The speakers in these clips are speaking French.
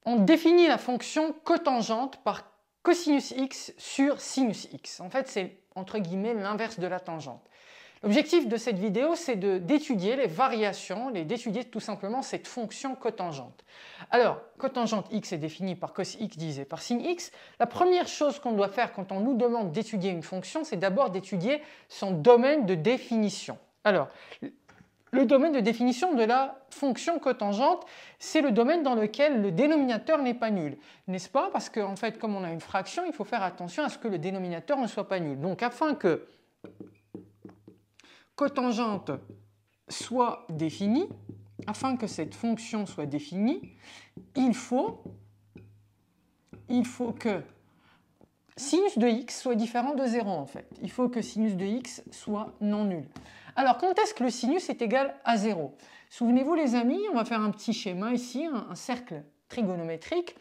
On définit la fonction cotangente par cosinus x sur sinus x. En fait, c'est entre guillemets l'inverse de la tangente. L'objectif de cette vidéo, c'est d'étudier les variations, d'étudier tout simplement cette fonction cotangente. Alors, cotangente x est définie par cos x divisé par sin x. La première chose qu'on doit faire quand on nous demande d'étudier une fonction, c'est d'abord d'étudier son domaine de définition. Alors, le domaine de définition de la fonction cotangente, c'est le domaine dans lequel le dénominateur n'est pas nul. N'est-ce pas? Parce qu'en fait, comme on a une fraction, il faut faire attention à ce que le dénominateur ne soit pas nul. Donc, afin que cotangente soit définie, afin que cette fonction soit définie, il faut que sinus de x soit différent de 0 en fait. Il faut que sinus de x soit non nul. Alors, quand est-ce que le sinus est égal à 0? Souvenez-vous les amis, on va faire un petit schéma ici, un cercle trigonométrique.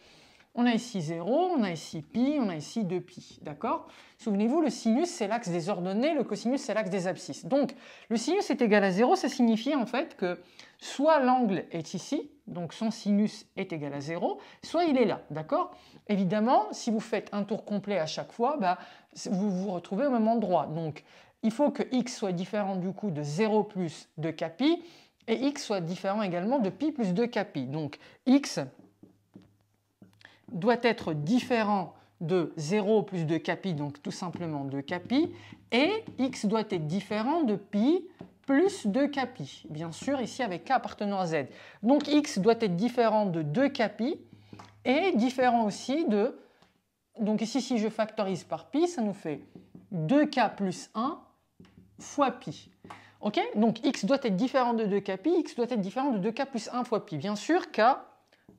On a ici 0, on a ici pi, on a ici 2pi, d'accord? Souvenez-vous, le sinus c'est l'axe des ordonnées, le cosinus c'est l'axe des abscisses. Donc, le sinus est égal à 0, ça signifie en fait que soit l'angle est ici, donc son sinus est égal à 0, soit il est là, d'accord? Évidemment, si vous faites un tour complet à chaque fois, vous vous retrouvez au même endroit. Donc, il faut que x soit différent du coup de 0 plus 2kpi, et x soit différent également de pi plus 2kpi. Donc, x doit être différent de 0 plus 2kpi, donc tout simplement 2kpi, et x doit être différent de pi plus 2kpi, bien sûr ici avec k appartenant à z. Donc x doit être différent de 2kpi et différent aussi de, donc ici si je factorise par pi, ça nous fait 2k plus 1 fois pi. Ok? Donc x doit être différent de 2kpi, x doit être différent de 2k plus 1 fois pi. Bien sûr, k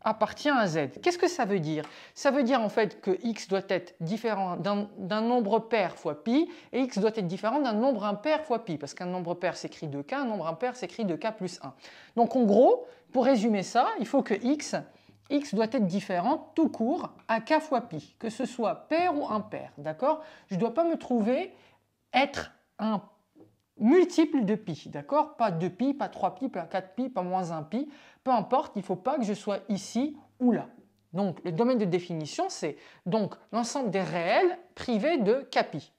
appartient à z. Qu'est-ce que ça veut dire? Ça veut dire en fait que x doit être différent d'un nombre pair fois pi et x doit être différent d'un nombre impair fois pi, parce qu'un nombre pair s'écrit 2k, un nombre impair s'écrit 2k plus 1. Donc en gros, pour résumer ça, il faut que x doit être différent tout court à k fois pi, que ce soit pair ou impair, d'accord? Je ne dois pas me trouver être un multiple de pi, d'accord? Pas 2pi, pas 3pi, pas 4pi, pas moins 1pi, peu importe, il ne faut pas que je sois ici ou là. Donc le domaine de définition, c'est donc l'ensemble des réels privés de kpi.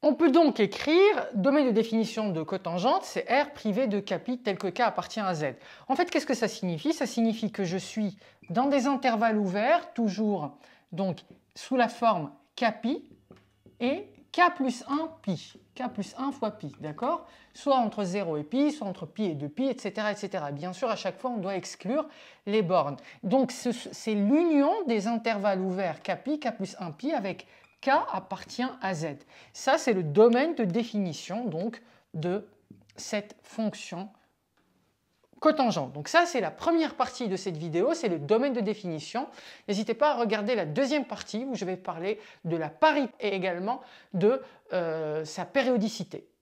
On peut donc écrire domaine de définition de cotangente, c'est R privé de kpi tel que k appartient à z. En fait, qu'est-ce que ça signifie? Ça signifie que je suis dans des intervalles ouverts, toujours donc sous la forme kpi et k plus 1 pi, k plus 1 fois pi, d'accord? Soit entre 0 et pi, soit entre pi et 2pi, etc., etc. Bien sûr, à chaque fois, on doit exclure les bornes. Donc, c'est l'union des intervalles ouverts kpi, k plus 1 pi avec k appartient à z. Ça, c'est le domaine de définition donc, de cette fonction cotangente. Donc ça, c'est la première partie de cette vidéo, c'est le domaine de définition. N'hésitez pas à regarder la deuxième partie où je vais parler de la parité et également de sa périodicité.